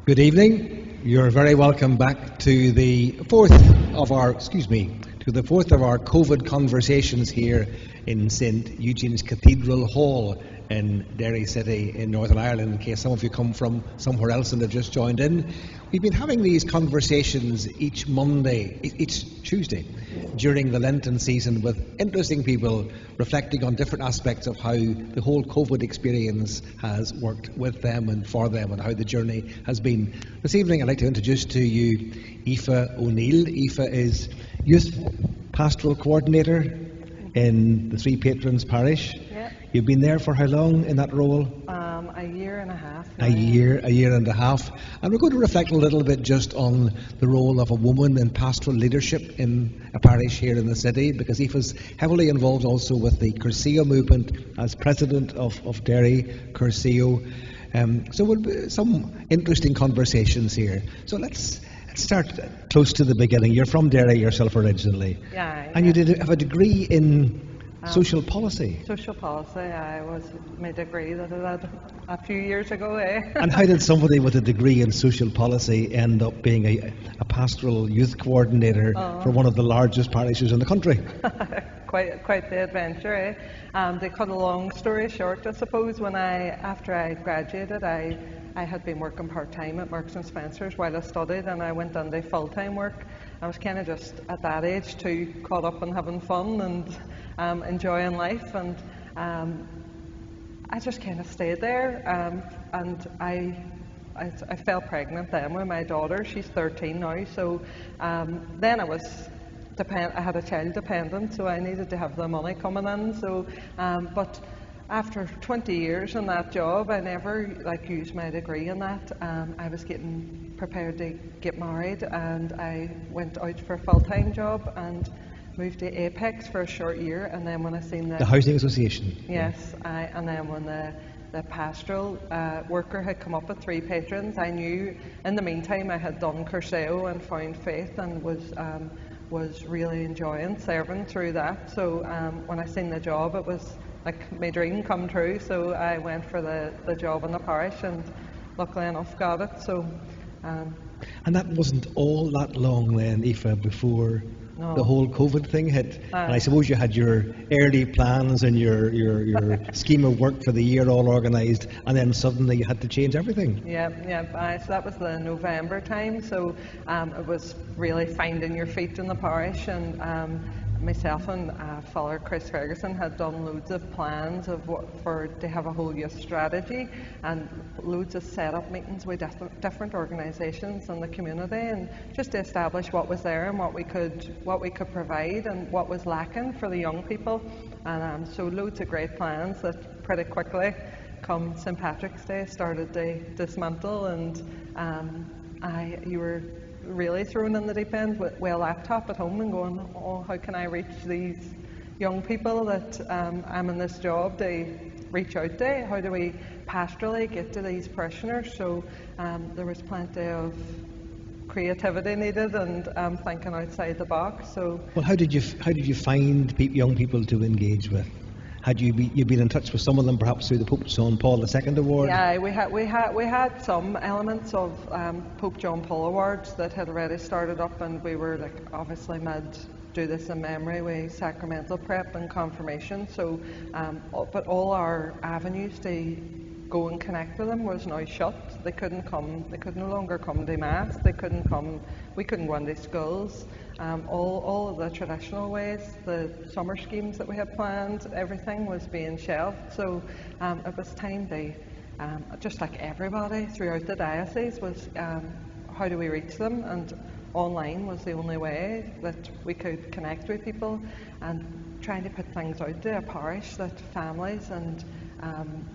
Good evening. You're very welcome back to the fourth of our COVID conversations here in St. Eugene's Cathedral Hall in Derry City in Northern Ireland, in case some of you come from somewhere else and have just joined in. We've been having these conversations each Tuesday during the Lenten season with interesting people reflecting on different aspects of how the whole COVID experience has worked with them and for them and how the journey has been. This evening I'd like to introduce to you Aoife O'Neill. Aoife is Youth Pastoral Coordinator in the Three Patrons Parish. Yep. You've been there for how long in that role? A year and a half. A year and a half. And we're going to reflect a little bit just on the role of a woman in pastoral leadership in a parish here in the city, because Aoife's heavily involved also with the Cursillo movement as president of Derry Cursillo. So we'll be some interesting conversations here. So let's start close to the beginning. You're from Derry yourself originally. Yeah. And you did have a degree in social policy. Social policy. My degree that I had a few years ago. And how did somebody with a degree in social policy end up being a pastoral youth coordinator for one of the largest parishes in the country? Quite the adventure. To cut a long story short, I suppose, after I graduated, I had been working part-time at Marks and Spencer's while I studied, and I went into full-time work. I was kind of just at that age too caught up in having fun and enjoying life, and I just kind of stayed there, and I fell pregnant then with my daughter. She's 13 now, so then I had a child dependent, so I needed to have the money coming in. So, but after 20 years in that job, I never used my degree in that. I was getting prepared to get married, and I went out for a full-time job and moved to Apex for a short year. And then when I seen the Housing Association. Yes, and then when the pastoral worker had come up with Three Patrons, I knew in the meantime I had done Cursillo and found faith and was really enjoying serving through that. So when I seen the job, it was like my dream come true. So I went for the job in the parish, and luckily enough got it. So. And that wasn't all that long then, Aoife, before the whole COVID thing hit. And I suppose you had your early plans and your scheme of work for the year all organised, and then suddenly you had to change everything. Yeah. So that was the November time. So it was really finding your feet in the parish, and myself and Father Chris Ferguson had done loads of plans to have a whole youth strategy, and loads of set-up meetings with different organisations in the community, and just to establish what was there and what we could provide and what was lacking for the young people. And so loads of great plans that pretty quickly, come St. Patrick's Day, started to dismantle, and you were really thrown in the deep end with a laptop at home and going, how can I reach these young people that I'm in this job to reach out to? How do we pastorally get to these parishioners? So there was plenty of creativity needed and thinking outside the box. So, well, how did you find young people to engage with? Had you been in touch with some of them, perhaps through the Pope John Paul II Award? Yeah, we had some elements of Pope John Paul Awards that had already started up, and we were obviously do this in memory with sacramental prep and confirmation. So, but all our avenues to go and connect with them was now shut. They couldn't come. They could no longer come to mass. They couldn't come. We couldn't go into schools. All of the traditional ways, the summer schemes that we had planned, everything was being shelved. So it was time to, just like everybody throughout the diocese, was how do we reach them? And online was the only way that we could connect with people, and trying to put things out to a parish that families and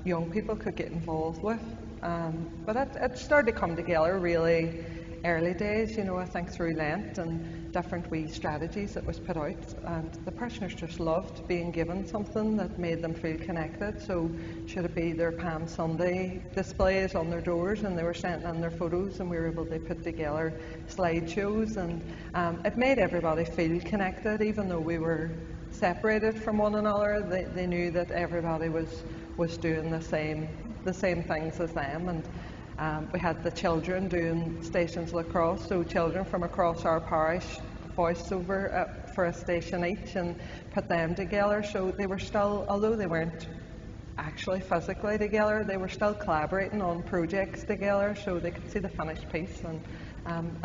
young people could get involved with. But it started to come together really early days, I think through Lent and different wee strategies that was put out, and the parishioners just loved being given something that made them feel connected. So should it be their Palm Sunday displays on their doors, and they were sending in their photos, and we were able to put together slideshows, and it made everybody feel connected, even though we were separated from one another. They knew that everybody was doing the same things as them, and We had the children doing stations lacrosse, so children from across our parish voiced over for a station each and put them together. So they were still, although they weren't actually physically together, they were still collaborating on projects together, so they could see the finished piece, and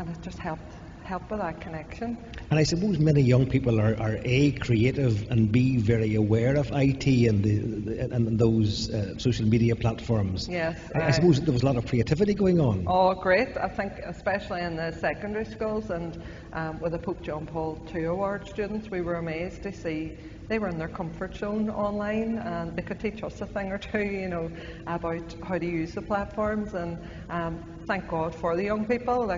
it just helped with that connection. And I suppose many young people are A, creative, and B, very aware of IT and those social media platforms. Yes. I suppose there was a lot of creativity going on. Oh, great. I think especially in the secondary schools and with the Pope John Paul II award students, we were amazed to see they were in their comfort zone online, and they could teach us a thing or two, about how to use the platforms. And thank God for the young people,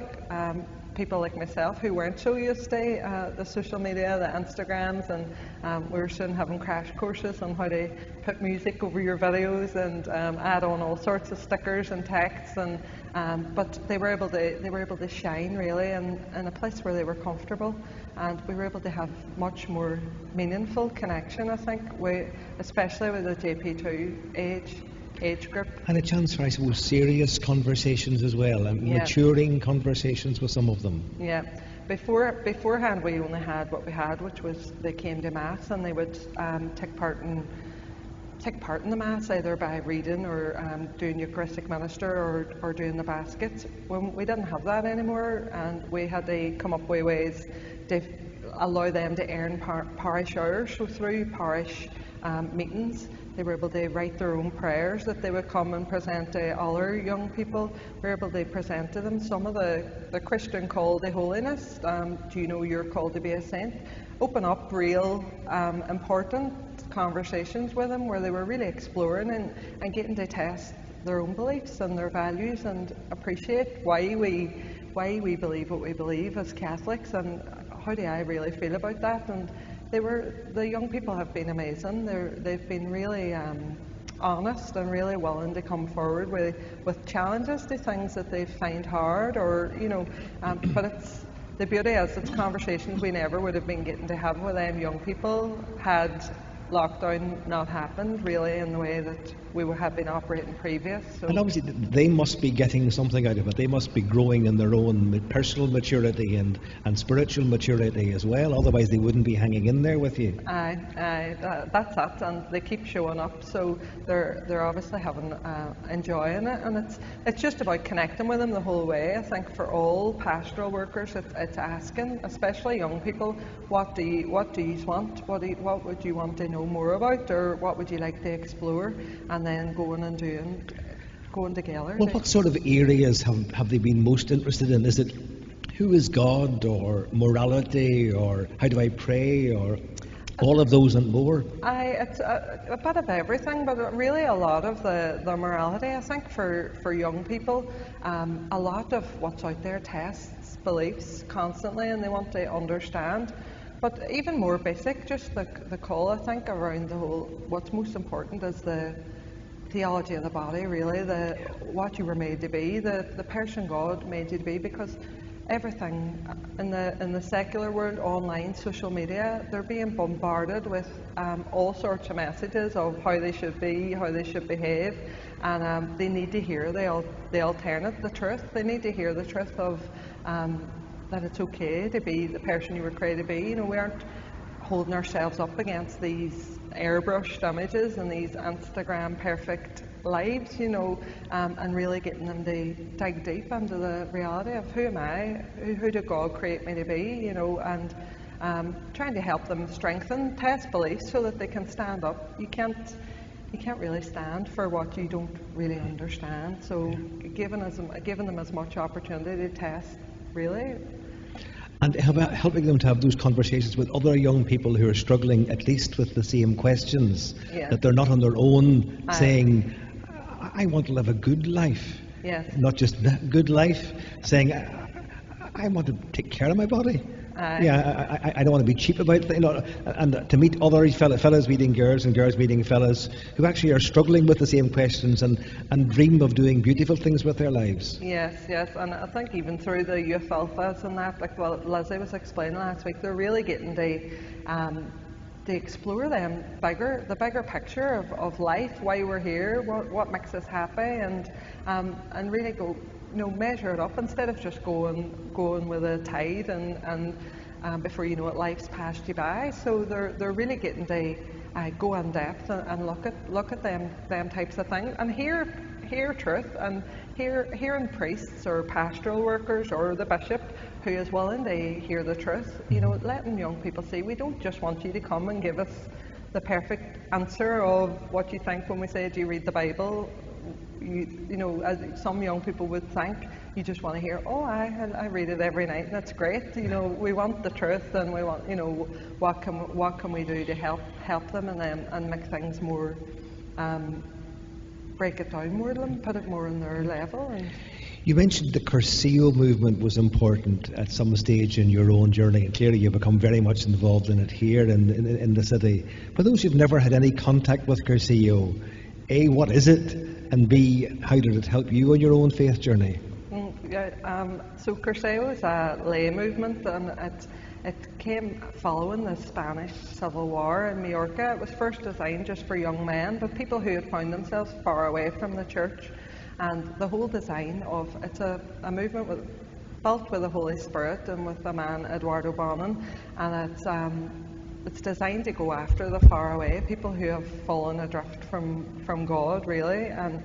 people like myself who weren't so used to the social media, the Instagrams, and we were soon having crash courses on how to put music over your videos and add on all sorts of stickers and texts, but they were able to shine really in a place where they were comfortable, and we were able to have much more meaningful connection, I think, especially with the JP2 age group. And a chance for, I suppose, serious conversations as well, and maturing conversations with some of them. Yeah. Beforehand, we only had what we had, which was they came to Mass and they would take part in the Mass, either by reading or doing Eucharistic minister or doing the baskets. When we didn't have that anymore, and we had to come up with ways to allow them to earn parish hours. So through parish meetings, they were able to write their own prayers that they would come and present to other young people. We were able to present to them some of the Christian call to holiness. Do you know you're called to be a saint? Open up real important conversations with them where they were really exploring and getting to test their own beliefs and their values and appreciate why we believe what we believe as Catholics, and how do I really feel about that. And the young people have been amazing. They've been really honest and really willing to come forward with challenges to things that they find hard, but it's the beauty is it's conversations we never would have been getting to have with them young people had lockdown not happened really in the way that we have been operating previous. So. And obviously they must be getting something out of it. They must be growing in their own personal maturity and spiritual maturity as well, otherwise they wouldn't be hanging in there with you. That's it, and they keep showing up, so they're obviously enjoying it, and it's just about connecting with them the whole way. I think for all pastoral workers it's asking, especially young people, what do you want? What would you want to know more about, or what would you like to explore, and then going together. Well, what sort of areas have they been most interested in? Is it who is God, or morality, or how do I pray, or all of those and more? It's a bit of everything, but really a lot of the morality. I think for young people, a lot of what's out there tests beliefs constantly, and they want to understand. But even more basic, just the call, I think, around the whole, what's most important is the theology of the body, really, what you were made to be, the person God made you to be, because everything in the secular world, online, social media, they're being bombarded with all sorts of messages of how they should be, how they should behave, and they need to hear the alternate, the truth. They need to hear the truth of that it's okay to be the person you were created to be. We aren't holding ourselves up against these airbrushed images and these Instagram perfect lives, and really getting them to dig deep into the reality of who am I, who did God create me to be, and trying to help them test beliefs so that they can stand up. You can't really stand for what you don't really understand. So giving them as much opportunity to test, really. And helping them to have those conversations with other young people who are struggling at least with the same questions, that they're not on their own saying, I want to live a good life, not just that good life, saying, I want to take care of my body. I don't want to be cheap about it, and to meet other fellas meeting girls and girls meeting fellas who actually are struggling with the same questions and dream of doing beautiful things with their lives. Yes, and I think even through the youth alphas and that, Lizzie was explaining last week, they're really getting to to explore the bigger picture of life, why we're here, what makes us happy, and really go, measure it up instead of just going with a tide, and before you know it, life's passed you by. So they're really getting to go in depth and look at them types of things and hear truth, and hearing priests or pastoral workers or the bishop who is willing to hear the truth, letting young people see we don't just want you to come and give us the perfect answer of what you think when we say, do you read the Bible? As some young people would think, you just want to hear, I read it every night and that's great. We want the truth, and we want, what can we do to help them and make things more, break it down more to them, put it more on their level. And you mentioned the Cursillo movement was important at some stage in your own journey, and clearly you've become very much involved in it here in the city. For those who've never had any contact with Cursillo, A, what is it? And B, how did it help you on your own faith journey? So Cursillo is a lay movement, and it came following the Spanish Civil War in Majorca. It was first designed just for young men, but people who had found themselves far away from the church. And the whole design of it's a movement built with the Holy Spirit and with the man Eduardo Bonin, and it's designed to go after the far away, people who have fallen adrift from God, really, and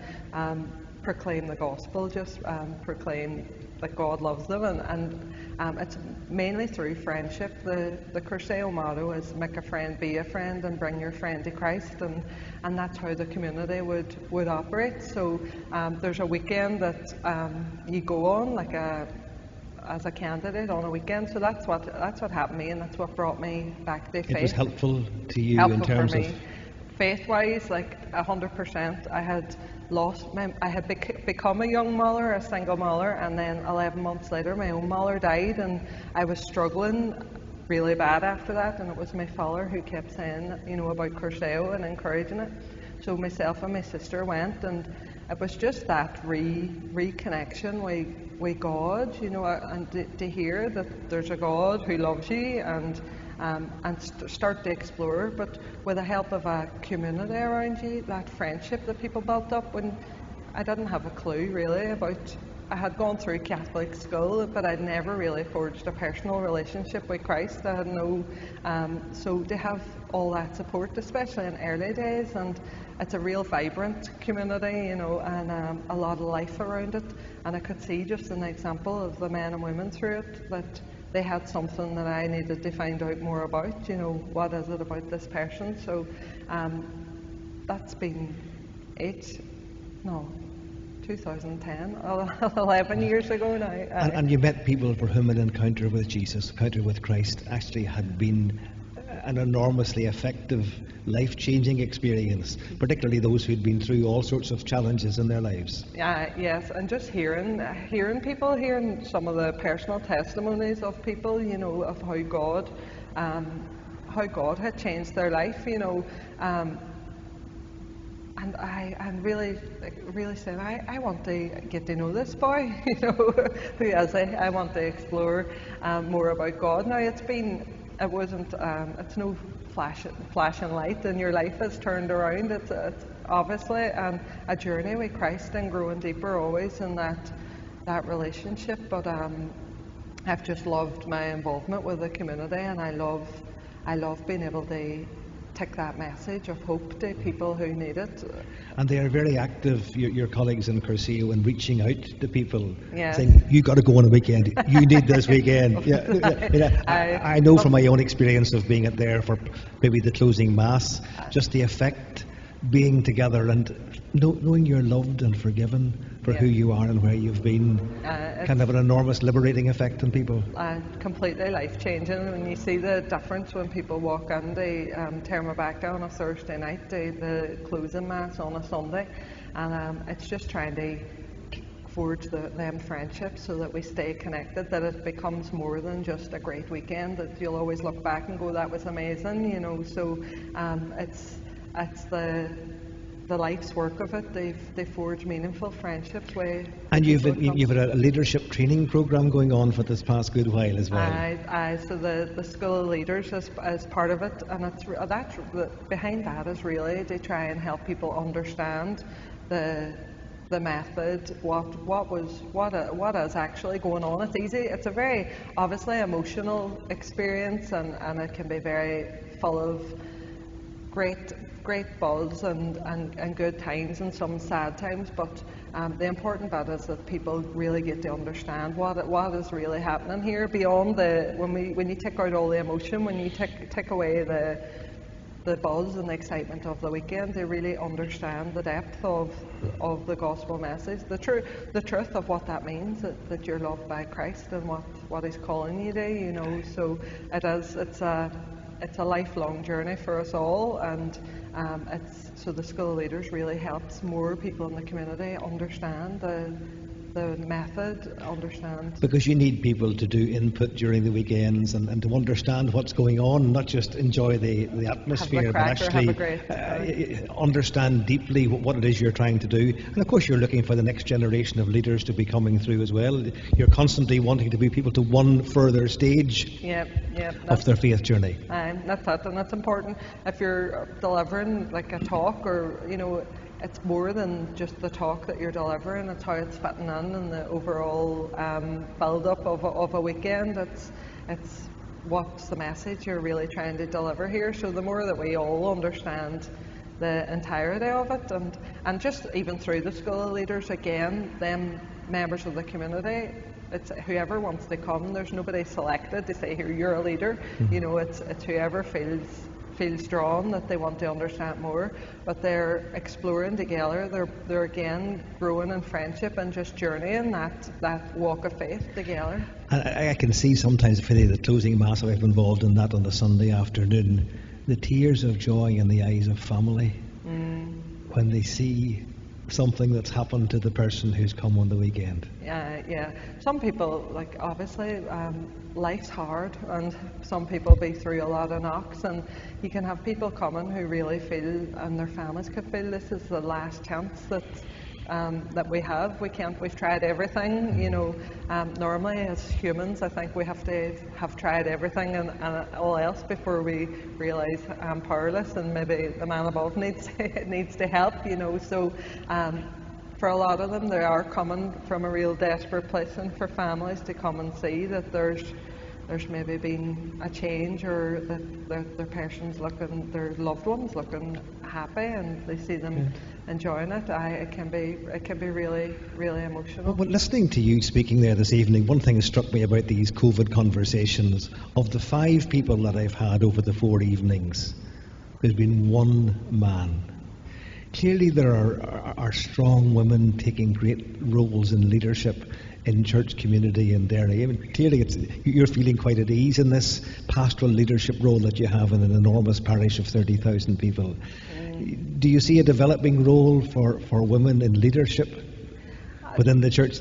proclaim the gospel, just proclaim that God loves them, and it's mainly through friendship. The Cursillo motto is make a friend, be a friend, and bring your friend to Christ, and that's how the community would operate. So there's a weekend that you go on as a candidate on a weekend. So that's what happened to me, and that's what brought me back to faith. It was helpful to you helpful in terms for me. of Faith-wise, 100%. I had become a young mother, a single mother, and then 11 months later my own mother died, and I was struggling really bad after that, and it was my father who kept saying, about Cursillo and encouraging it. So myself and my sister went, and it was just that reconnection with God, and to hear that there's a God who loves you, and start to explore, but with the help of a community around you, that friendship that people built up when I didn't have a clue really about. I had gone through Catholic school, but I'd never really forged a personal relationship with Christ. I had no, so to have all that support, especially in early days, and it's a real vibrant community, and a lot of life around it. And I could see just an example of the men and women through it, that they had something that I needed to find out more about, what is it about this person. So that's been 2010, 11 years ago now. And you met people for whom an encounter with Jesus, encounter with Christ, actually had been an enormously effective, life-changing experience, particularly those who'd been through all sorts of challenges in their lives. Yes, and just hearing people, hearing some of the personal testimonies of people, of how God had changed their life, and I'm really saying, I want to get to know this boy, who is he? I want to explore more about God. Now it's no flashing light, and your life has turned around. It's obviously a journey with Christ and growing deeper always in that relationship. But I've just loved my involvement with the community, and I love being able to take that message of hope to people who need it. And they are very active, your colleagues in Cursillo, in reaching out to people, yes. saying, you got to go on a weekend, you need this weekend. I know from my own experience of being there for maybe the closing mass, just the effect being together and knowing you're loved and forgiven for who you are and where you've been can have an enormous liberating effect on people. Completely life-changing. When you see the difference when people walk in, they turn back on a Thursday night, the closing mass on a Sunday, and it's just trying to forge them friendships so that we stay connected, that it becomes more than just a great weekend, that you'll always look back and go, that was amazing, so it's the life's work of it. They forge meaningful friendships. And you've had a leadership training program going on for this past good while as well. So the School of Leaders is part of it, and behind that is really to try and help people understand the method, what is actually going on. It's easy. It's a very obviously emotional experience, and it can be very full of great buzz and good times and some sad times. But the important bit is that people really get to understand what is really happening here beyond when you take out all the emotion, when you take away the buzz and the excitement of the weekend. They really understand the depth of the gospel message, the truth of what that means, that you're loved by Christ and what He's calling you to. So it's a lifelong journey for us all, and so the School of Leaders really helps more people in the community understand the method, because you need people to do input during the weekends and to understand what's going on, not just enjoy the atmosphere, but actually understand deeply what it is you're trying to do. And of course you're looking for the next generation of leaders to be coming through as well. You're constantly wanting to be people to one further stage of their faith journey. That's it, and that's important. If you're delivering like a talk, or it's more than just the talk that you're delivering. It's how it's fitting in the overall build-up of a weekend. It's what's the message you're really trying to deliver here. So the more that we all understand the entirety of it, and just even through the School of Leaders, again, them members of the community, it's whoever wants to come. There's nobody selected to say, here, you're a leader. It's whoever feels drawn, that they want to understand more, but they're exploring together. They're again growing in friendship and just journeying that walk of faith together. I can see sometimes, Finney, the closing mass I've involved in that on a Sunday afternoon, the tears of joy in the eyes of family when they see something that's happened to the person who's come on the weekend. Yeah. Some people, like, obviously life's hard, and some people be through a lot of knocks, and you can have people coming who really feel, and their families could feel, this is the last chance that we have. We've tried everything, normally as humans I think we have to have tried everything and all else before we realise I'm powerless, and maybe the man above needs to help, so for a lot of them, they are coming from a real desperate place, and for families to come and see that there's maybe been a change, or that their person's looking, their loved ones looking happy, and they see them enjoying it. It can be really, really emotional. Well, listening to you speaking there this evening, one thing that struck me about these COVID conversations, of the 5 people that I've had over the 4 evenings, there's been one man. Clearly there are strong women taking great roles in leadership in church community in Derry. I mean, clearly you're feeling quite at ease in this pastoral leadership role that you have in an enormous parish of 30,000 people. Do you see a developing role for women in leadership within the church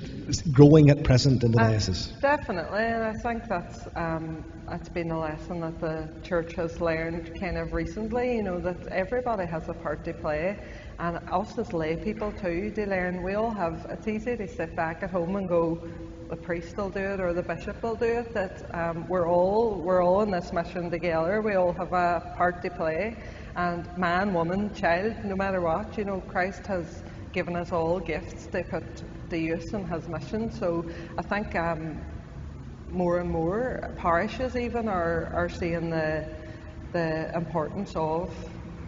growing at present in the diocese? Definitely, and I think that's been a lesson that the church has learned kind of recently, that everybody has a part to play, and us as lay people too, to learn. We all have, it's easy to sit back at home and go, the priest will do it or the bishop will do it, that we're all in this mission together. We all have a part to play, and man, woman, child, no matter what, Christ has given us all gifts to put to use in His mission. So I think more and more parishes even are seeing the importance of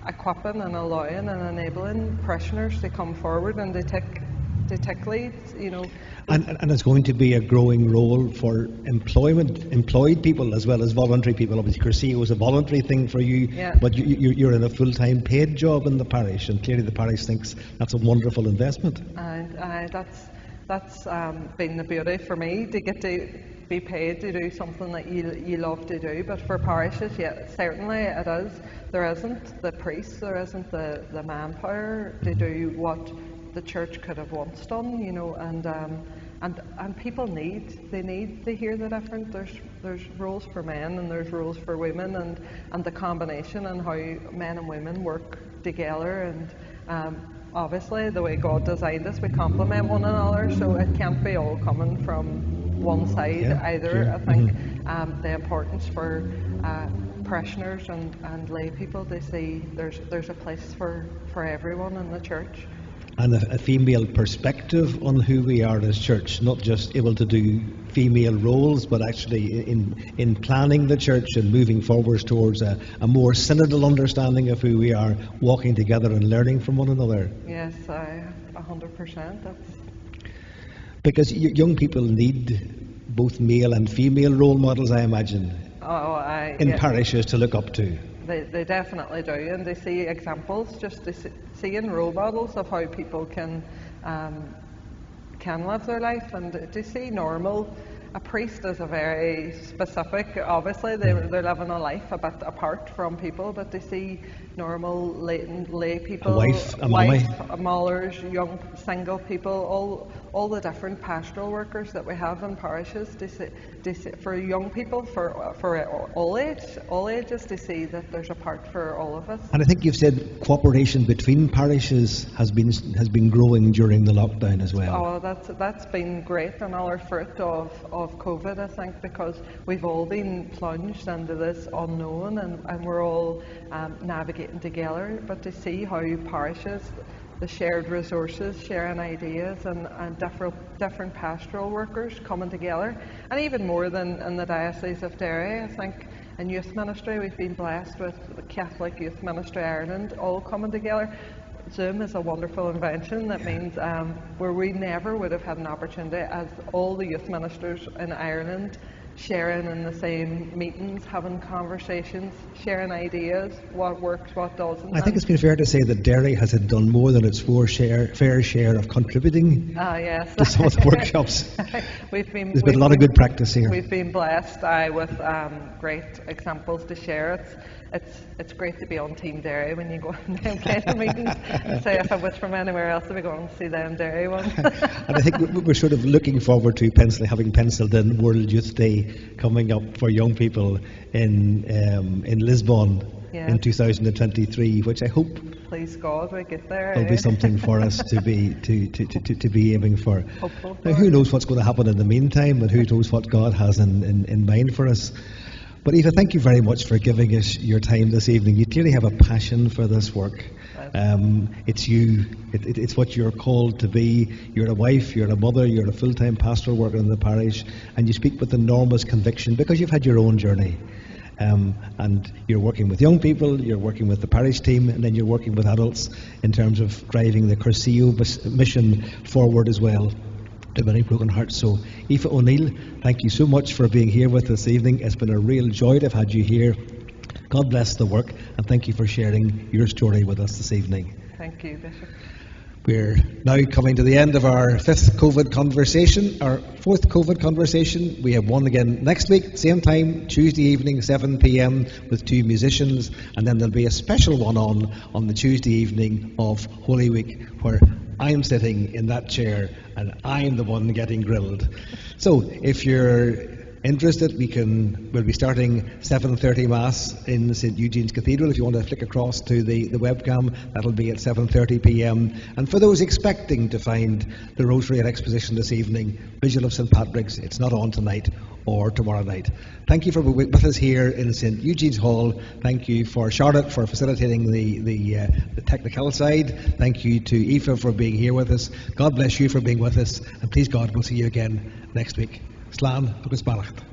equipping and allowing and enabling parishioners to come forward and to take leads, And it's going to be a growing role for employed people as well as voluntary people. Obviously, Cursillo is a voluntary thing for you, but you're in a full-time paid job in the parish, and clearly the parish thinks that's a wonderful investment. And that's been the beauty for me, to get to be paid to do something that you love to do. But for parishes, certainly it is. There isn't the priests, there isn't the manpower to do what the church could have once done, and people need to hear the difference. There's roles for men and there's roles for women, and the combination and how men and women work together Obviously, the way God designed us, we complement one another, so it can't be all coming from one side either. Sure. I think the importance for parishioners and lay people to see there's a place for everyone in the church. And a female perspective on who we are as church, not just able to do female roles, but actually in planning the church and moving forwards towards a more synodal understanding of who we are, walking together and learning from one another. Yes, 100%. Because young people need both male and female role models, I imagine, in parishes to look up to. They definitely do, and they see examples, just seeing role models of how people can live their life, and to see normal. A priest is a very specific, obviously they're living a life a bit apart from people, but to see normal lay people, a wife, a mommy, maulers, young single people, all the different pastoral workers that we have in parishes, for young people, for all ages, to see that there's a part for all of us. And I think you've said cooperation between parishes has been growing during the lockdown as well. Oh, that's been great, and all our fruit of COVID, I think, because we've all been plunged into this unknown, and we're all navigating together. But to see how parishes, the shared resources, sharing ideas, and different pastoral workers coming together, and even more than in the Diocese of Derry, I think in youth ministry we've been blessed with the Catholic Youth Ministry Ireland all coming together. Zoom is a wonderful invention that means where we never would have had an opportunity, as all the youth ministers in Ireland sharing in the same meetings, having conversations, sharing ideas, what works, what doesn't. I think it's been fair to say that Derry has done more than its fair share of contributing to some of the workshops. There's been a lot of good practice here. We've been blessed with great examples to share. It's great to be on Team Derry when you go in them kind of meetings and say, if I was from anywhere else, I'd be going to see them Derry ones. And I think we're sort of looking forward to having penciled in World Youth Day coming up for young people in Lisbon in 2023, which I hope, please God, we get there. Will be something for us to be aiming for. Hopeful. Now, who knows what's going to happen in the meantime, and who knows what God has in mind for us. But Aoife, thank you very much for giving us your time this evening. You clearly have a passion for this work. It's you. It's what you're called to be. You're a wife, you're a mother, you're a full-time pastoral worker in the parish, and you speak with enormous conviction because you've had your own journey. And you're working with young people, you're working with the parish team, and then you're working with adults in terms of driving the Cursillo mission forward as well. To many broken hearts. So, Aoife O'Neill, thank you so much for being here with us this evening. It's been a real joy to have had you here. God bless the work, and thank you for sharing your story with us this evening. Thank you, Bishop. We're now coming to the end of our fourth COVID conversation. We have one again next week, same time, Tuesday evening, 7 p.m, with two musicians, and then there'll be a special one on the Tuesday evening of Holy Week, where I'm sitting in that chair and I'm the one getting grilled. So if you're interested, we'll be starting 7:30 Mass in St Eugene's Cathedral. If you want to flick across to the webcam, that'll be at 7:30 p.m. And for those expecting to find the Rosary at Exposition this evening, Vigil of St Patrick's, it's not on tonight or tomorrow night. Thank you for being with us here in St Eugene's Hall. Thank you for Charlotte for facilitating the technical side. Thank you to Aoife for being here with us. God bless you for being with us, and please God, we'll see you again next week. Slán agus Beannacht.